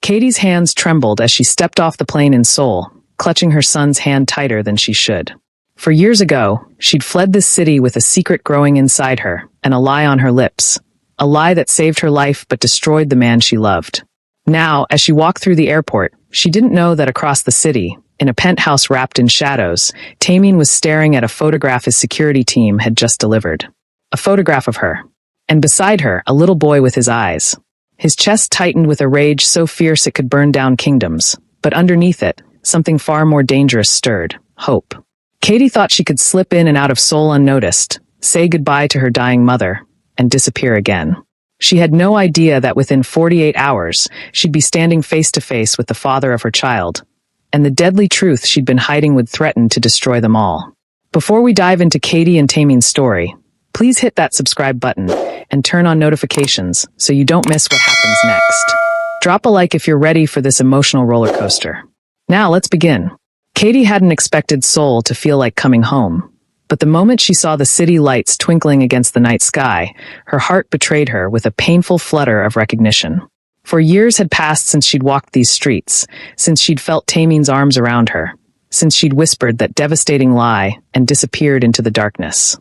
Katie's hands trembled as she stepped off the plane in Seoul, clutching her son's hand tighter than she should. For years ago, she'd fled this city with a secret growing inside her and a lie on her lips, a lie that saved her life but destroyed the man she loved. Now, as she walked through the airport, she didn't know that across the city, in a penthouse wrapped in shadows, Taemin was staring at a photograph his security team had just delivered. A photograph of her. And beside her, a little boy with his eyes. His chest tightened with a rage so fierce it could burn down kingdoms. But underneath it, something far more dangerous stirred. Hope. Katie thought she could slip in and out of Seoul unnoticed, say goodbye to her dying mother, and disappear again. She had no idea that within 48 hours, she'd be standing face to face with the father of her child, and the deadly truth she'd been hiding would threaten to destroy them all. Before we dive into Katie and Taemin's story, please hit that subscribe button and turn on notifications so you don't miss what happens next. Drop a like if you're ready for this emotional roller coaster. Now let's begin. Katie hadn't expected Seoul to feel like coming home. But the moment she saw the city lights twinkling against the night sky, her heart betrayed her with a painful flutter of recognition. For years had passed since she'd walked these streets, since she'd felt Taemin's arms around her, since she'd whispered that devastating lie and disappeared into the darkness.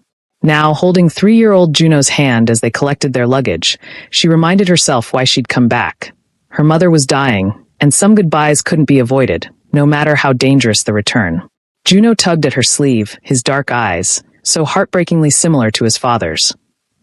Now, holding 3-year-old Juno's hand as they collected their luggage, she reminded herself why she'd come back. Her mother was dying, and some goodbyes couldn't be avoided, no matter how dangerous the return. Juno tugged at her sleeve, his dark eyes, so heartbreakingly similar to his father's.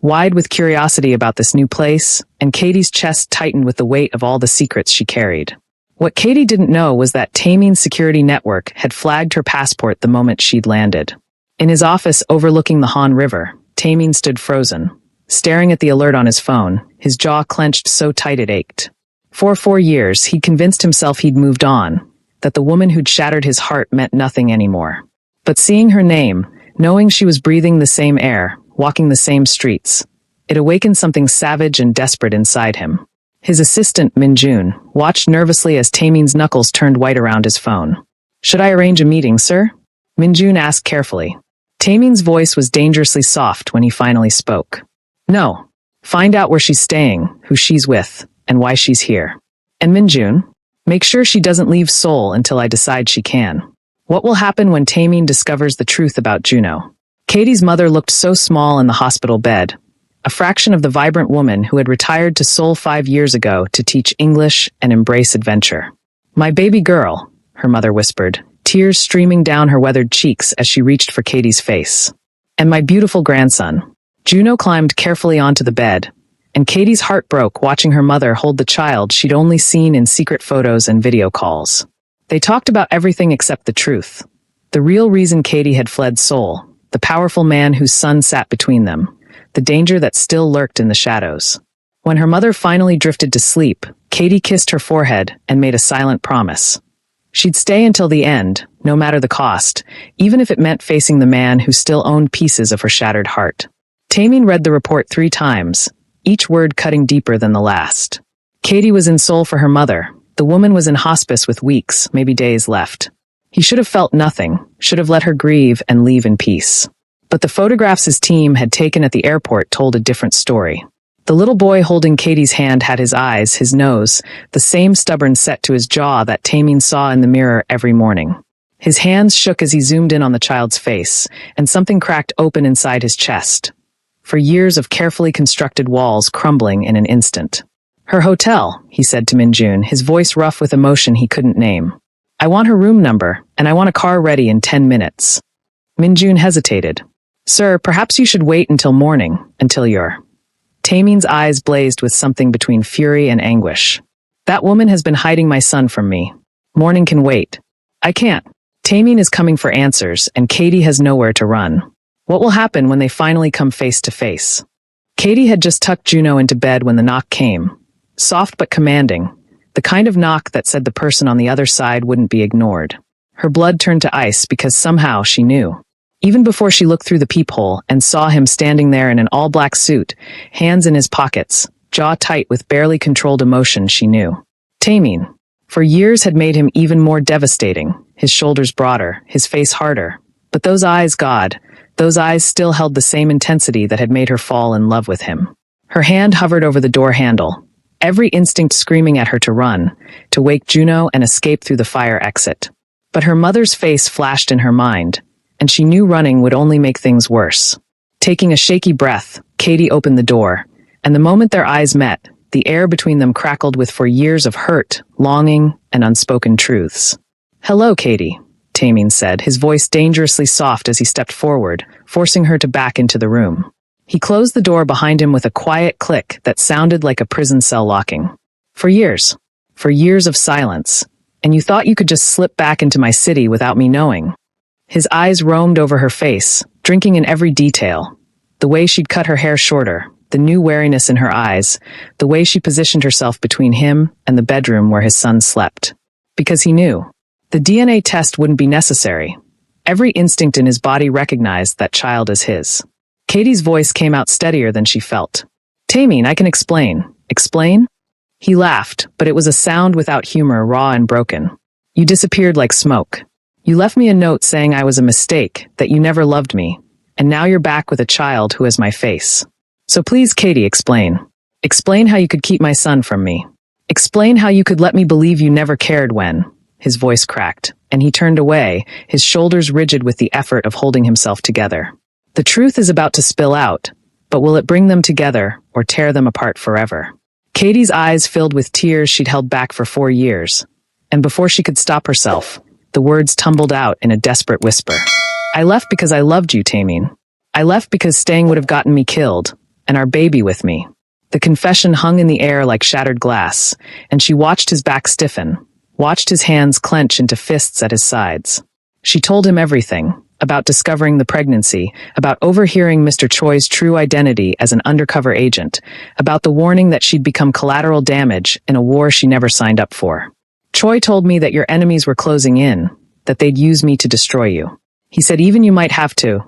Wide with curiosity about this new place, and Katie's chest tightened with the weight of all the secrets she carried. What Katie didn't know was that Taemin's security network had flagged her passport the moment she'd landed. In his office overlooking the Han River, Taemin stood frozen, staring at the alert on his phone, his jaw clenched so tight it ached. For 4 years, he'd convinced himself he'd moved on, that the woman who'd shattered his heart meant nothing anymore. But seeing her name, knowing she was breathing the same air, walking the same streets, it awakened something savage and desperate inside him. His assistant, Minjun, watched nervously as Taemin's knuckles turned white around his phone. "Should I arrange a meeting, sir?" Minjun asked carefully. Taemin's voice was dangerously soft when he finally spoke. "No. Find out where she's staying, who she's with, and why she's here. And Minjun, make sure she doesn't leave Seoul until I decide she can. What will happen when Taemin discovers the truth about Juno?" Katie's mother looked so small in the hospital bed, a fraction of the vibrant woman who had retired to Seoul 5 years ago to teach English and embrace adventure. "My baby girl," her mother whispered, tears streaming down her weathered cheeks as she reached for Katie's face. "And my beautiful grandson." Juno climbed carefully onto the bed, and Katie's heart broke watching her mother hold the child she'd only seen in secret photos and video calls. They talked about everything except the truth. The real reason Katie had fled Seoul, the powerful man whose son sat between them, the danger that still lurked in the shadows. When her mother finally drifted to sleep, Katie kissed her forehead and made a silent promise. She'd stay until the end, no matter the cost, even if it meant facing the man who still owned pieces of her shattered heart. Taemin read the report 3 times, each word cutting deeper than the last. Katie was in Seoul for her mother. The woman was in hospice with weeks, maybe days left. He should have felt nothing, should have let her grieve and leave in peace. But the photographs his team had taken at the airport told a different story. The little boy holding Katie's hand had his eyes, his nose, the same stubborn set to his jaw that Taemin saw in the mirror every morning. His hands shook as he zoomed in on the child's face, and something cracked open inside his chest. For years of carefully constructed walls crumbling in an instant. "Her hotel," he said to Minjun, his voice rough with emotion he couldn't name. "I want her room number, and I want a car ready in 10 minutes. Minjun hesitated. "Sir, perhaps you should wait until morning, until you're..." Taemin's eyes blazed with something between fury and anguish. "That woman has been hiding my son from me. Morning can wait. I can't." Taemin is coming for answers, and Katie has nowhere to run. What will happen when they finally come face to face? Katie had just tucked Juno into bed when the knock came. Soft but commanding. The kind of knock that said the person on the other side wouldn't be ignored. Her blood turned to ice because somehow she knew. Even before she looked through the peephole and saw him standing there in an all-black suit, hands in his pockets, jaw tight with barely controlled emotion, she knew. Taemin, for years, had made him even more devastating, his shoulders broader, his face harder. But those eyes, God, those eyes still held the same intensity that had made her fall in love with him. Her hand hovered over the door handle. every instinct screaming at her to run, to wake Juno and escape through the fire exit. But her mother's face flashed in her mind, and she knew running would only make things worse. Taking a shaky breath, Katie opened the door, and the moment their eyes met, the air between them crackled with for years of hurt, longing, and unspoken truths. "Hello, Katie," Tamien said, his voice dangerously soft as he stepped forward, forcing her to back into the room. He closed the door behind him with a quiet click that sounded like a prison cell locking. For years of silence, and you thought you could just slip back into my city without me knowing." His eyes roamed over her face, drinking in every detail. The way she'd cut her hair shorter, the new wariness in her eyes, the way she positioned herself between him and the bedroom where his son slept. Because he knew. The DNA test wouldn't be necessary. Every instinct in his body recognized that child as his. Katie's voice came out steadier than she felt. "Tamien, I can explain." "Explain?" He laughed, but it was a sound without humor, raw and broken. "You disappeared like smoke. You left me a note saying I was a mistake, that you never loved me, and now you're back with a child who has my face. So please, Katie, explain. Explain how you could keep my son from me. Explain how you could let me believe you never cared when." His voice cracked, and he turned away, his shoulders rigid with the effort of holding himself together. The truth is about to spill out, but will it bring them together or tear them apart forever? Katie's eyes filled with tears she'd held back for 4 years, and before she could stop herself, the words tumbled out in a desperate whisper. "I left because I loved you, Tamien. I left because staying would have gotten me killed, and our baby with me." The confession hung in the air like shattered glass, and she watched his back stiffen, watched his hands clench into fists at his sides. She told him everything, about discovering the pregnancy, about overhearing Mr. Choi's true identity as an undercover agent, about the warning that she'd become collateral damage in a war she never signed up for. "Choi told me that your enemies were closing in, that they'd use me to destroy you. He said even you might have to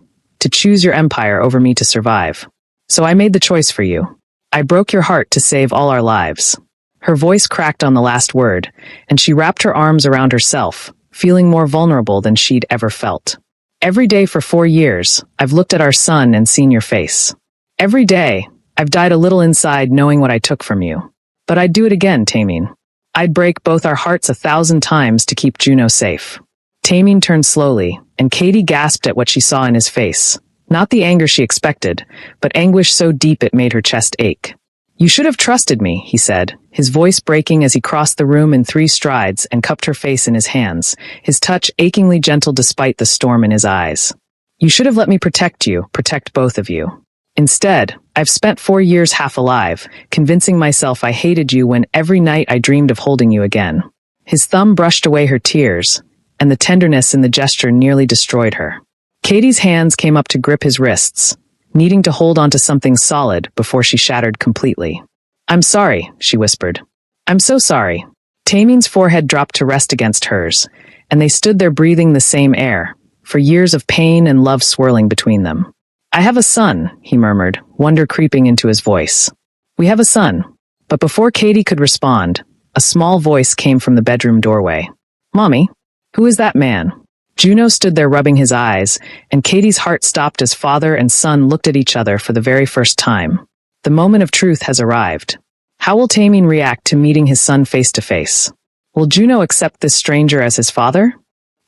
choose your empire over me to survive. So I made the choice for you. I broke your heart to save all our lives." Her voice cracked on the last word, and she wrapped her arms around herself, feeling more vulnerable than she'd ever felt. "Every day for 4 years, I've looked at our son and seen your face. Every day, I've died a little inside knowing what I took from you. But I'd do it again, Tamien. I'd break both our hearts 1,000 times to keep Juno safe." Tamien turned slowly, and Katie gasped at what she saw in his face. Not the anger she expected, but anguish so deep it made her chest ache. "You should have trusted me," he said, his voice breaking as he crossed the room in 3 strides and cupped her face in his hands, his touch achingly gentle despite the storm in his eyes. "You should have let me protect you, protect both of you. Instead, I've spent 4 years half alive, convincing myself I hated you when every night I dreamed of holding you again." His thumb brushed away her tears, and the tenderness in the gesture nearly destroyed her. Katie's hands came up to grip his wrists, needing to hold onto something solid before she shattered completely. "I'm sorry," she whispered. "I'm so sorry." Tamien's forehead dropped to rest against hers, and they stood there breathing the same air, for years of pain and love swirling between them. "I have a son," he murmured, wonder creeping into his voice. "We have a son." But before Katie could respond, a small voice came from the bedroom doorway. "Mommy, who is that man?" Juno stood there rubbing his eyes, and Katie's heart stopped as father and son looked at each other for the very first time. The moment of truth has arrived. How will Tamien react to meeting his son face to face? Will Juno accept this stranger as his father?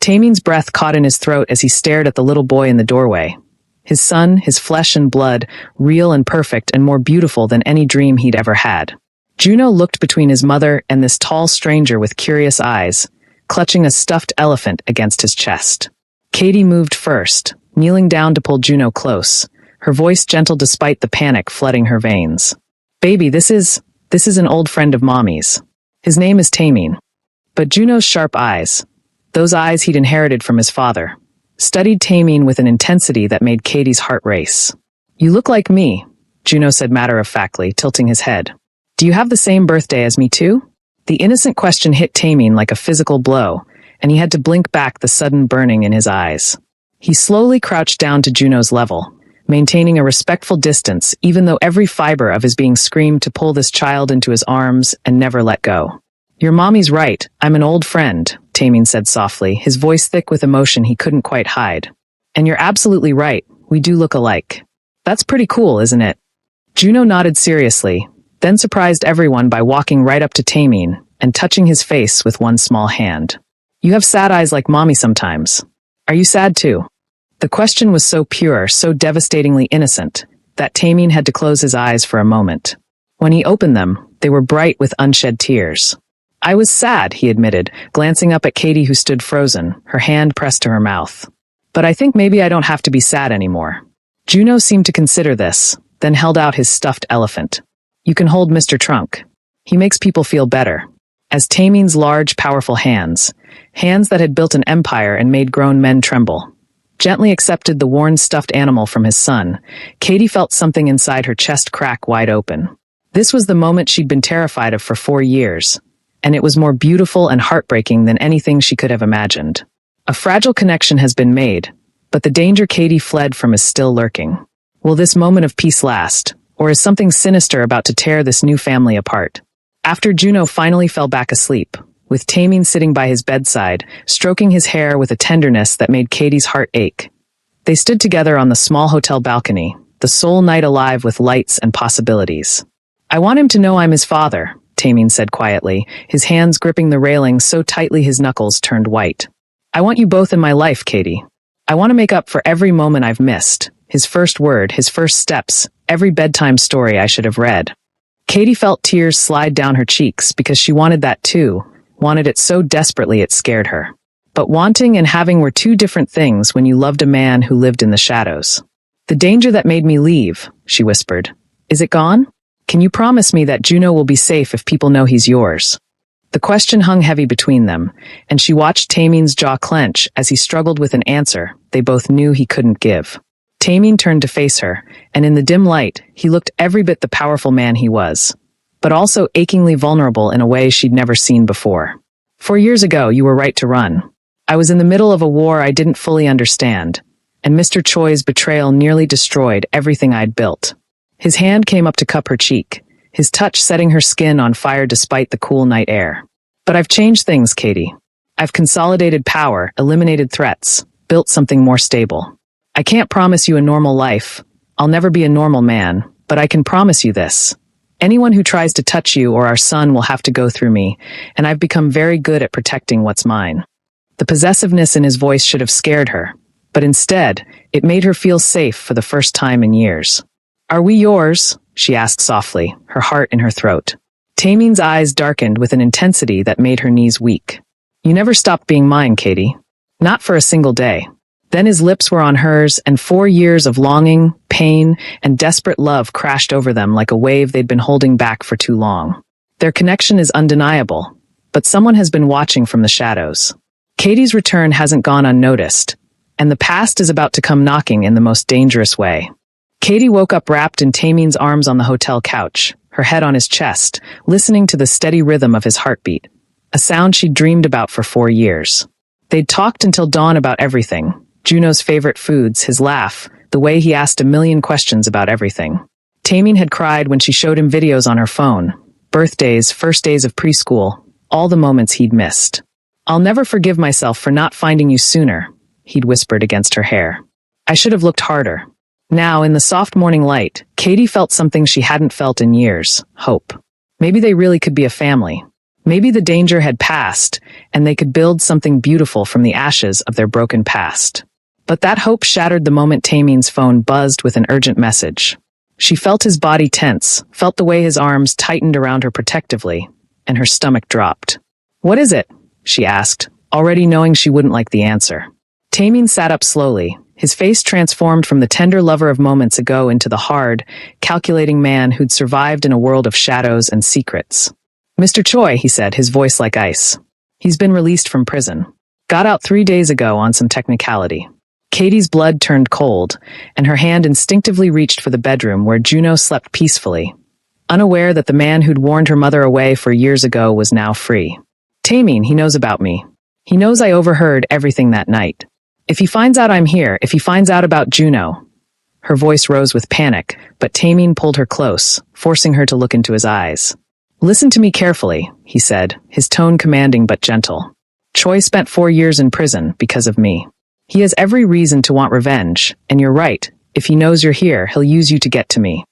Tamien's breath caught in his throat as he stared at the little boy in the doorway. His son, his flesh and blood, real and perfect and more beautiful than any dream he'd ever had. Juno looked between his mother and this tall stranger with curious eyes, clutching a stuffed elephant against his chest. Katie moved first, kneeling down to pull Juno close, her voice gentle despite the panic flooding her veins. "Baby, this is an old friend of Mommy's. His name is Tamien." But Juno's sharp eyes, those eyes he'd inherited from his father, studied Tamien with an intensity that made Katie's heart race. "You look like me," Juno said matter-of-factly, tilting his head. "Do you have the same birthday as me too?" The innocent question hit Tamien like a physical blow, and he had to blink back the sudden burning in his eyes. He slowly crouched down to Juno's level, maintaining a respectful distance even though every fiber of his being screamed to pull this child into his arms and never let go. "Your mommy's right, I'm an old friend," Tamien said softly, his voice thick with emotion he couldn't quite hide. "And you're absolutely right, we do look alike. That's pretty cool, isn't it?" Juno nodded seriously, then surprised everyone by walking right up to Taemin and touching his face with one small hand. "You have sad eyes like mommy sometimes. Are you sad too?" The question was so pure, so devastatingly innocent, that Taemin had to close his eyes for a moment. When he opened them, they were bright with unshed tears. "I was sad," he admitted, glancing up at Katie, who stood frozen, her hand pressed to her mouth. "But I think maybe I don't have to be sad anymore." Juno seemed to consider this, then held out his stuffed elephant. "You can hold Mr. Trunk. He makes people feel better." As Taemin's large, powerful hands that had built an empire and made grown men tremble, gently accepted the worn stuffed animal from his son, Katie felt something inside her chest crack wide open. This was the moment she'd been terrified of for 4 years, and it was more beautiful and heartbreaking than anything she could have imagined. A fragile connection has been made, but the danger Katie fled from is still lurking. Will this moment of peace last, or is something sinister about to tear this new family apart? After Juno finally fell back asleep, with Taemin sitting by his bedside, stroking his hair with a tenderness that made Katie's heart ache, they stood together on the small hotel balcony, the sole night alive with lights and possibilities. "I want him to know I'm his father," Taemin said quietly, his hands gripping the railing so tightly his knuckles turned white. "I want you both in my life, Katie. I want to make up for every moment I've missed, his first word, his first steps, every bedtime story I should have read." Katie felt tears slide down her cheeks because she wanted that too, wanted it so desperately it scared her. But wanting and having were two different things when you loved a man who lived in the shadows. "The danger that made me leave," she whispered. "Is it gone? Can you promise me that Juno will be safe if people know he's yours?" The question hung heavy between them, and she watched Taemin's jaw clench as he struggled with an answer they both knew he couldn't give. Taemin turned to face her, and in the dim light, he looked every bit the powerful man he was, but also achingly vulnerable in a way she'd never seen before. "4 years ago, you were right to run. I was in the middle of a war I didn't fully understand, and Mr. Choi's betrayal nearly destroyed everything I'd built." His hand came up to cup her cheek, his touch setting her skin on fire despite the cool night air. "But I've changed things, Katie. I've consolidated power, eliminated threats, built something more stable. I can't promise you a normal life. I'll never be a normal man, but I can promise you this. Anyone who tries to touch you or our son will have to go through me, and I've become very good at protecting what's mine." The possessiveness in his voice should have scared her, but instead, it made her feel safe for the first time in years. "Are we yours?" she asked softly, her heart in her throat. Taemin's eyes darkened with an intensity that made her knees weak. "You never stopped being mine, Katie. Not for a single day." Then his lips were on hers, and 4 years of longing, pain, and desperate love crashed over them like a wave they'd been holding back for too long. Their connection is undeniable, but someone has been watching from the shadows. Katie's return hasn't gone unnoticed, and the past is about to come knocking in the most dangerous way. Katie woke up wrapped in Taemin's arms on the hotel couch, her head on his chest, listening to the steady rhythm of his heartbeat, a sound she'd dreamed about for 4 years. They'd talked until dawn about everything. Juno's favorite foods, his laugh, the way he asked a million questions about everything. Taemin had cried when she showed him videos on her phone, birthdays, first days of preschool, all the moments he'd missed. "I'll never forgive myself for not finding you sooner," he'd whispered against her hair. "I should have looked harder." Now, in the soft morning light, Katie felt something she hadn't felt in years, hope. Maybe they really could be a family. Maybe the danger had passed, and they could build something beautiful from the ashes of their broken past. But that hope shattered the moment Taemin's phone buzzed with an urgent message. She felt his body tense, felt the way his arms tightened around her protectively, and her stomach dropped. "What is it?" she asked, already knowing she wouldn't like the answer. Taemin sat up slowly, his face transformed from the tender lover of moments ago into the hard, calculating man who'd survived in a world of shadows and secrets. "Mr. Choi," he said, his voice like ice. "He's been released from prison. Got out 3 days ago on some technicality." Katie's blood turned cold, and her hand instinctively reached for the bedroom where Juno slept peacefully, unaware that the man who'd warned her mother away 4 years ago was now free. "Taemin, he knows about me. He knows I overheard everything that night. If he finds out I'm here, if he finds out about Juno..." Her voice rose with panic, but Taemin pulled her close, forcing her to look into his eyes. "Listen to me carefully," he said, his tone commanding but gentle. "Choi spent 4 years in prison because of me. He has every reason to want revenge, and you're right. If he knows you're here, he'll use you to get to me."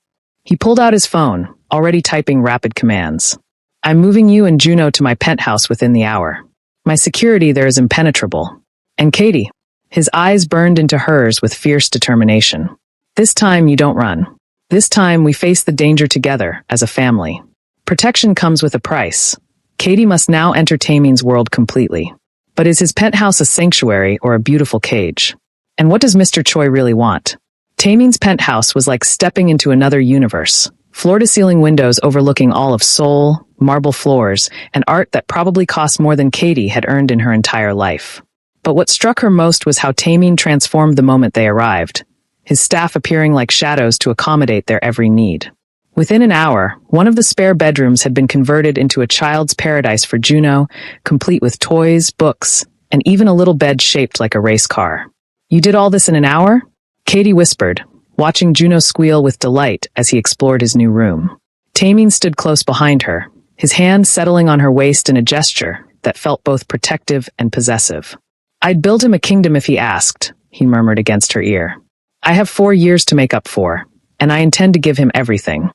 He pulled out his phone, already typing rapid commands. I'm moving you and Juno to my penthouse within the hour. My security there is impenetrable. And Katie, his eyes burned into hers with fierce determination. This time you don't run. This time we face the danger together as a family. Protection comes with a price. Katie must now enter Taemin's world completely. But is his penthouse a sanctuary or a beautiful cage? And what does Mr. Choi really want? Taemin's penthouse was like stepping into another universe. Floor-to-ceiling windows overlooking all of Seoul, marble floors, and art that probably cost more than Katie had earned in her entire life. But what struck her most was how Taemin transformed the moment they arrived, his staff appearing like shadows to accommodate their every need. Within an hour, one of the spare bedrooms had been converted into a child's paradise for Juno, complete with toys, books, and even a little bed shaped like a race car. You did all this in an hour? Katie whispered, watching Juno squeal with delight as he explored his new room. Taemin stood close behind her, his hand settling on her waist in a gesture that felt both protective and possessive. I'd build him a kingdom if he asked, he murmured against her ear. I have 4 years to make up for, and I intend to give him everything.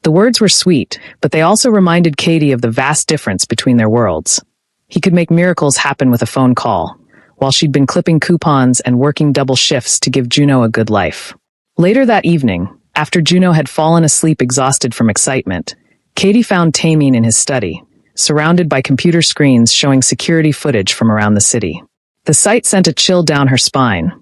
The words were sweet, but they also reminded Katie of the vast difference between their worlds. He could make miracles happen with a phone call, while she'd been clipping coupons and working double shifts to give Juno a good life. Later that evening, after Juno had fallen asleep exhausted from excitement, Katie found Taemin in his study, surrounded by computer screens showing security footage from around the city. The sight sent a chill down her spine.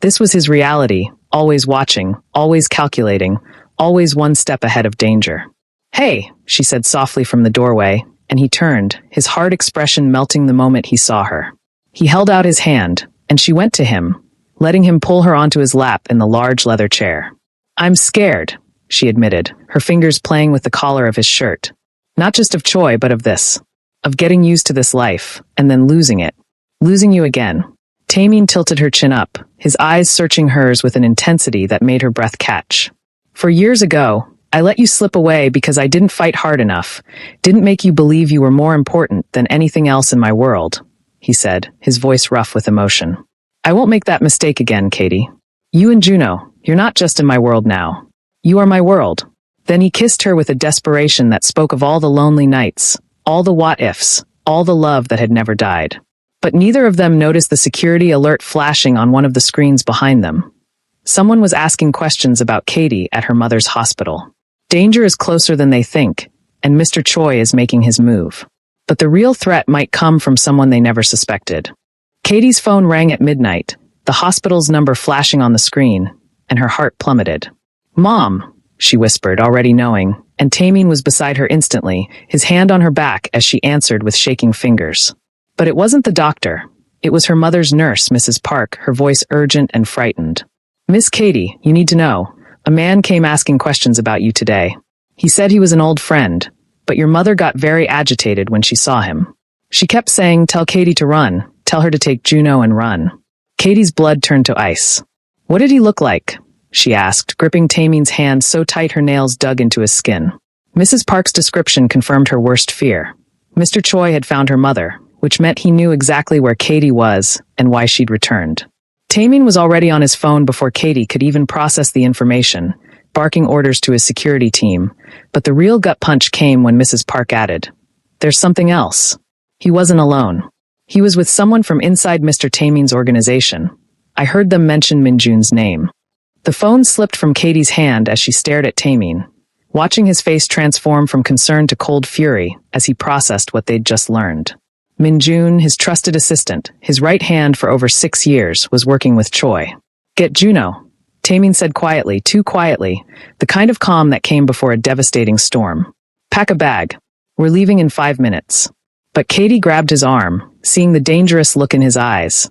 This was his reality, always watching, always calculating, always one step ahead of danger. Hey, she said softly from the doorway, and he turned, his hard expression melting the moment he saw her. He held out his hand, and she went to him, letting him pull her onto his lap in the large leather chair. I'm scared, she admitted, her fingers playing with the collar of his shirt. Not just of Choi, but of this. Of getting used to this life, and then losing it. Losing you again. Taemin tilted her chin up, his eyes searching hers with an intensity that made her breath catch. For years ago, I let you slip away because I didn't fight hard enough, didn't make you believe you were more important than anything else in my world, he said, his voice rough with emotion. I won't make that mistake again, Katie. You and Juno, you're not just in my world now. You are my world. Then he kissed her with a desperation that spoke of all the lonely nights, all the what-ifs, all the love that had never died. But neither of them noticed the security alert flashing on one of the screens behind them. Someone was asking questions about Katie at her mother's hospital. Danger is closer than they think, and Mr. Choi is making his move. But the real threat might come from someone they never suspected. Katie's phone rang at midnight, the hospital's number flashing on the screen, and her heart plummeted. Mom, she whispered, already knowing, and Taemin was beside her instantly, his hand on her back as she answered with shaking fingers. But it wasn't the doctor. It was her mother's nurse, Mrs. Park, her voice urgent and frightened. Miss Katie, you need to know. A man came asking questions about you today. He said he was an old friend, but your mother got very agitated when she saw him. She kept saying, tell Katie to run, tell her to take Juno and run. Katie's blood turned to ice. What did he look like? She asked, gripping Taemin's hand so tight her nails dug into his skin. Mrs. Park's description confirmed her worst fear. Mr. Choi had found her mother, which meant he knew exactly where Katie was and why she'd returned. Taemin was already on his phone before Katie could even process the information, barking orders to his security team, but the real gut punch came when Mrs. Park added, there's something else. He wasn't alone. He was with someone from inside Mr. Taemin's organization. I heard them mention Minjun's name. The phone slipped from Katie's hand as she stared at Taemin, watching his face transform from concern to cold fury as he processed what they'd just learned. Minjun, his trusted assistant, his right hand for over 6 years, was working with Choi. Get Juno, Taemin said quietly, too quietly, the kind of calm that came before a devastating storm. Pack a bag. We're leaving in 5 minutes. But Katie grabbed his arm, seeing the dangerous look in his eyes.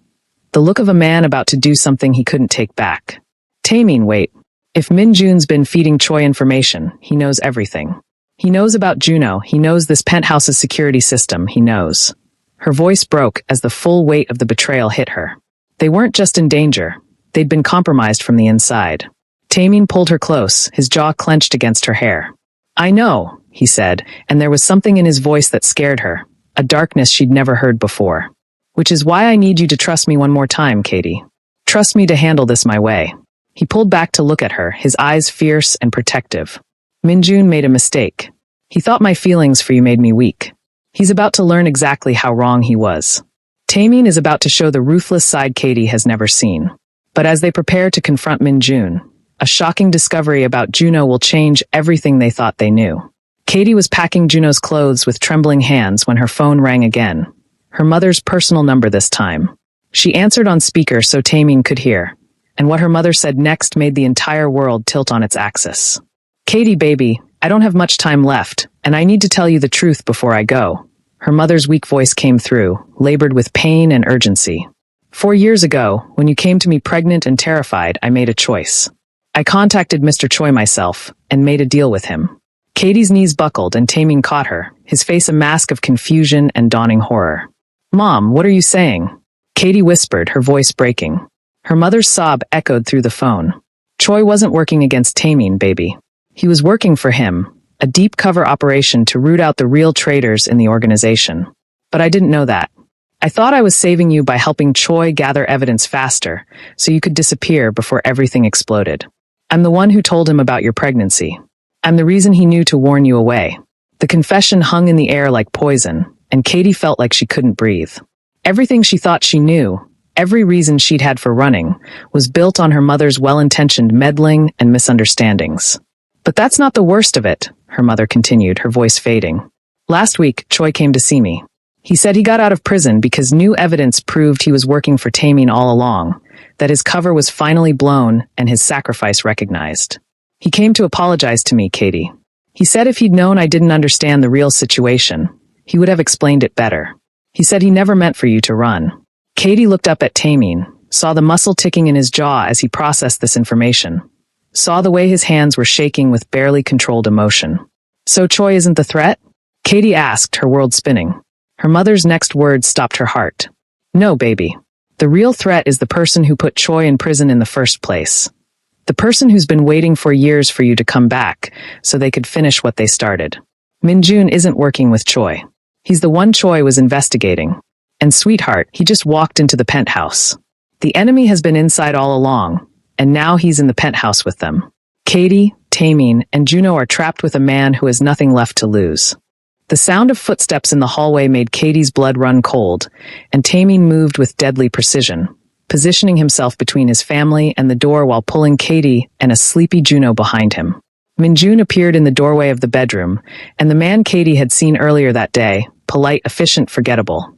The look of a man about to do something he couldn't take back. Taemin, wait. If Minjun's been feeding Choi information, he knows everything. He knows about Juno, he knows this penthouse's security system, he knows. Her voice broke as the full weight of the betrayal hit her. They weren't just in danger, they'd been compromised from the inside. Taemin pulled her close, his jaw clenched against her hair. I know, he said, and there was something in his voice that scared her, a darkness she'd never heard before. Which is why I need you to trust me one more time, Katie. Trust me to handle this my way. He pulled back to look at her, his eyes fierce and protective. Minjun made a mistake. He thought my feelings for you made me weak. He's about to learn exactly how wrong he was. Taemin is about to show the ruthless side Katie has never seen. But as they prepare to confront Minjun, a shocking discovery about Juno will change everything they thought they knew. Katie was packing Juno's clothes with trembling hands when her phone rang again. Her mother's personal number this time. She answered on speaker so Taemin could hear, and what her mother said next made the entire world tilt on its axis. "Katie, baby, I don't have much time left, and I need to tell you the truth before I go." Her mother's weak voice came through, labored with pain and urgency. 4 years ago, when you came to me pregnant and terrified, I made a choice. I contacted Mr. Choi myself, and made a deal with him. Katie's knees buckled and Taemin caught her, his face a mask of confusion and dawning horror. "Mom, what are you saying?" Katie whispered, her voice breaking. Her mother's sob echoed through the phone. "Choi wasn't working against Taemin, baby. He was working for him, a deep cover operation to root out the real traitors in the organization. But I didn't know that. I thought I was saving you by helping Choi gather evidence faster, so you could disappear before everything exploded. I'm the one who told him about your pregnancy. I'm the reason he knew to warn you away." The confession hung in the air like poison, and Katie felt like she couldn't breathe. Everything she thought she knew, every reason she'd had for running, was built on her mother's well-intentioned meddling and misunderstandings. "But that's not the worst of it," her mother continued, her voice fading. "Last week, Choi came to see me. He said he got out of prison because new evidence proved he was working for Taemin all along, that his cover was finally blown and his sacrifice recognized. He came to apologize to me, Katie. He said if he'd known I didn't understand the real situation, he would have explained it better. He said he never meant for you to run." Katie looked up at Taemin, saw the muscle ticking in his jaw as he processed this information, saw the way his hands were shaking with barely controlled emotion. "So Choi isn't the threat?" Katie asked, her world spinning. Her mother's next words stopped her heart. "No, baby. The real threat is the person who put Choi in prison in the first place. The person who's been waiting for years for you to come back so they could finish what they started. Minjun isn't working with Choi. He's the one Choi was investigating. And sweetheart, he just walked into the penthouse. The enemy has been inside all along, and now he's in the penthouse with them. Katie, Taemin, and Juno are trapped with a man who has nothing left to lose." The sound of footsteps in the hallway made Katie's blood run cold, and Taemin moved with deadly precision, positioning himself between his family and the door while pulling Katie and a sleepy Juno behind him. Minjun appeared in the doorway of the bedroom, and the man Katie had seen earlier that day, polite, efficient, forgettable,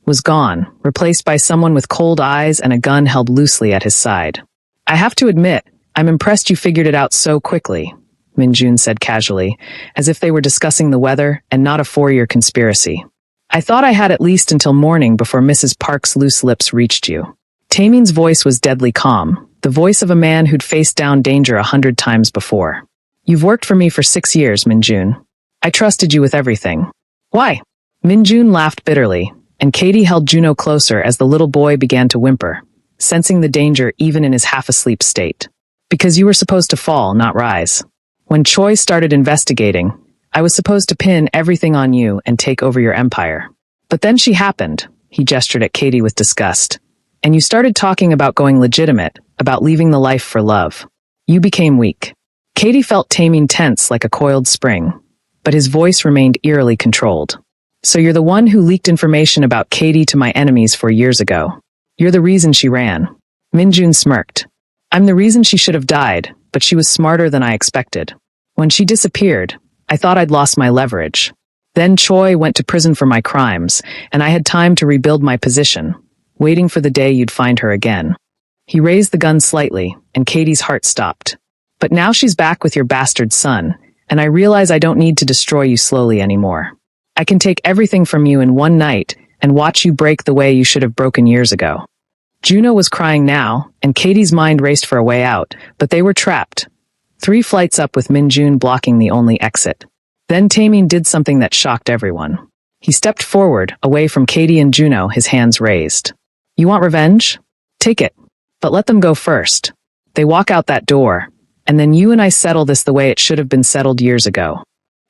was gone, replaced by someone with cold eyes and a gun held loosely at his side. "I have to admit, I'm impressed you figured it out so quickly," Minjun said casually, as if they were discussing the weather and not a 4-year conspiracy. "I thought I had at least until morning before Mrs. Park's loose lips reached you." Taemin's voice was deadly calm, the voice of a man who'd faced down danger 100 times before. "You've worked for me for 6 years, Minjun. I trusted you with everything." "Why?" Minjun laughed bitterly, and Katie held Juno closer as the little boy began to whimper, sensing the danger even in his half-asleep state. "Because you were supposed to fall, not rise. When Choi started investigating, I was supposed to pin everything on you and take over your empire. But then she happened," he gestured at Katie with disgust, "and you started talking about going legitimate, about leaving the life for love. You became weak." Katie felt Taemin tense like a coiled spring, but his voice remained eerily controlled. "So you're the one who leaked information about Katie to my enemies 4 years ago. You're the reason she ran." Minjun smirked. "I'm the reason she should have died, but she was smarter than I expected. When she disappeared, I thought I'd lost my leverage. Then Choi went to prison for my crimes, and I had time to rebuild my position, waiting for the day you'd find her again." He raised the gun slightly, and Katie's heart stopped. "But now she's back with your bastard son, and I realize I don't need to destroy you slowly anymore. I can take everything from you in one night and watch you break the way you should have broken years ago." Juno was crying now, and Katie's mind raced for a way out, but they were trapped. 3 flights up with Minjun blocking the only exit. Then Taemin did something that shocked everyone. He stepped forward, away from Katie and Juno, his hands raised. "You want revenge? Take it. But let them go first. They walk out that door, and then you and I settle this the way it should have been settled years ago."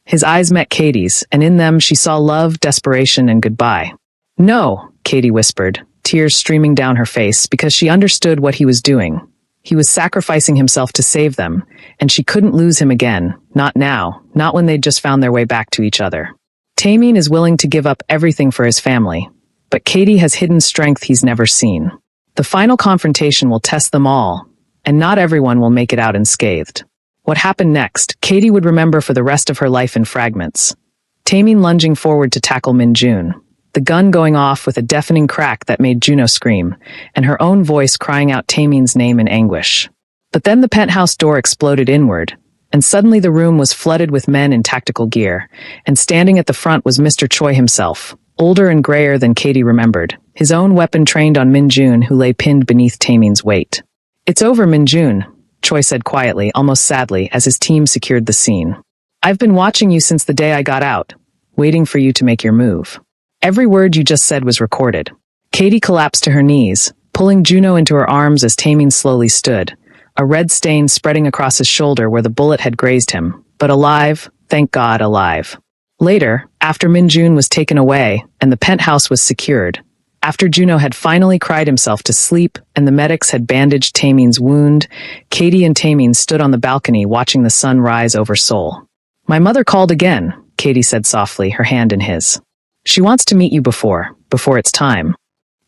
His eyes met Katie's, and in them she saw love, desperation, and goodbye. "No," Katie whispered, tears streaming down her face because she understood what he was doing. He was sacrificing himself to save them, and she couldn't lose him again. Not now, not when they'd just found their way back to each other. Tameen is willing to give up everything for his family, but Katie has hidden strength he's never seen. The final confrontation will test them all, and not everyone will make it out unscathed. What happened next, Katie would remember for the rest of her life in fragments. Tameen lunging forward to tackle Min-jun, the gun going off with a deafening crack that made Juno scream, and her own voice crying out Tameen's name in anguish. But then the penthouse door exploded inward, and suddenly the room was flooded with men in tactical gear, and standing at the front was Mr. Choi himself, older and grayer than Katie remembered, his own weapon trained on Min-jun, who lay pinned beneath Tameen's weight. "It's over, Min-jun," Choi said quietly, almost sadly, as his team secured the scene. "I've been watching you since the day I got out, waiting for you to make your move." Every word you just said was recorded. Katie collapsed to her knees, pulling Juno into her arms as Tameen slowly stood, a red stain spreading across his shoulder where the bullet had grazed him, but alive, thank God, alive. Later, after Min-jun was taken away and the penthouse was secured, after Juno had finally cried himself to sleep and the medics had bandaged Tameen's wound, Katie and Tameen stood on the balcony watching the sun rise over Seoul. "My mother called again," Katie said softly, her hand in his. "She wants to meet you before it's time."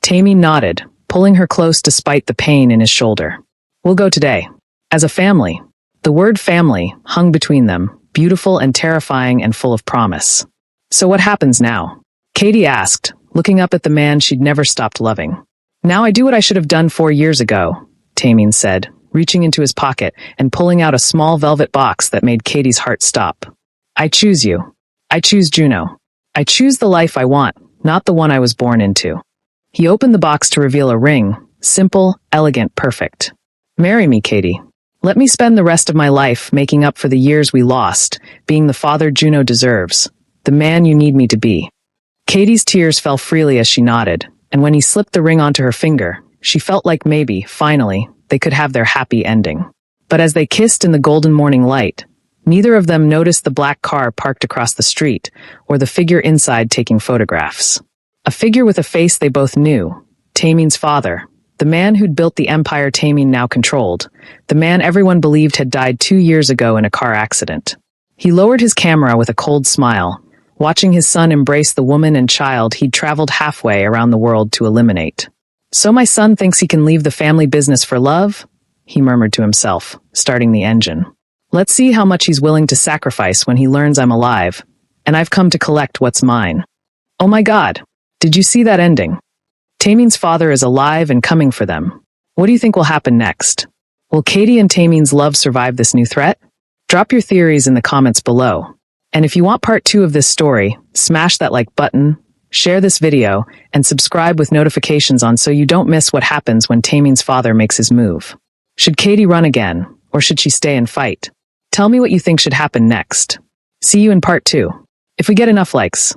Tameen nodded, pulling her close despite the pain in his shoulder. "We'll go today. As a family." The word family hung between them, beautiful and terrifying and full of promise. "So what happens now?" Katie asked, looking up at the man she'd never stopped loving. "Now I do what I should have done 4 years ago," Tameen said, reaching into his pocket and pulling out a small velvet box that made Katie's heart stop. "I choose you. I choose Juno. I choose the life I want, not the one I was born into." He opened the box to reveal a ring, simple, elegant, perfect. "Marry me, Katie. Let me spend the rest of my life making up for the years we lost, being the father Juno deserves, the man you need me to be." Katie's tears fell freely as she nodded, and when he slipped the ring onto her finger, she felt like maybe, finally, they could have their happy ending. But as they kissed in the golden morning light, neither of them noticed the black car parked across the street, or the figure inside taking photographs. A figure with a face they both knew, Tameen's father, the man who'd built the empire Tameen now controlled, the man everyone believed had died 2 years ago in a car accident. He lowered his camera with a cold smile, watching his son embrace the woman and child he'd traveled halfway around the world to eliminate. "So my son thinks he can leave the family business for love?" he murmured to himself, starting the engine. "Let's see how much he's willing to sacrifice when he learns I'm alive, and I've come to collect what's mine." Oh my God, did you see that ending? Tameen's father is alive and coming for them. What do you think will happen next? Will Katie and Tameen's love survive this new threat? Drop your theories in the comments below. And if you want part 2 of this story, smash that like button, share this video, and subscribe with notifications on so you don't miss what happens when Tameen's father makes his move. Should Katie run again, or should she stay and fight? Tell me what you think should happen next. See you in part 2. If we get enough likes.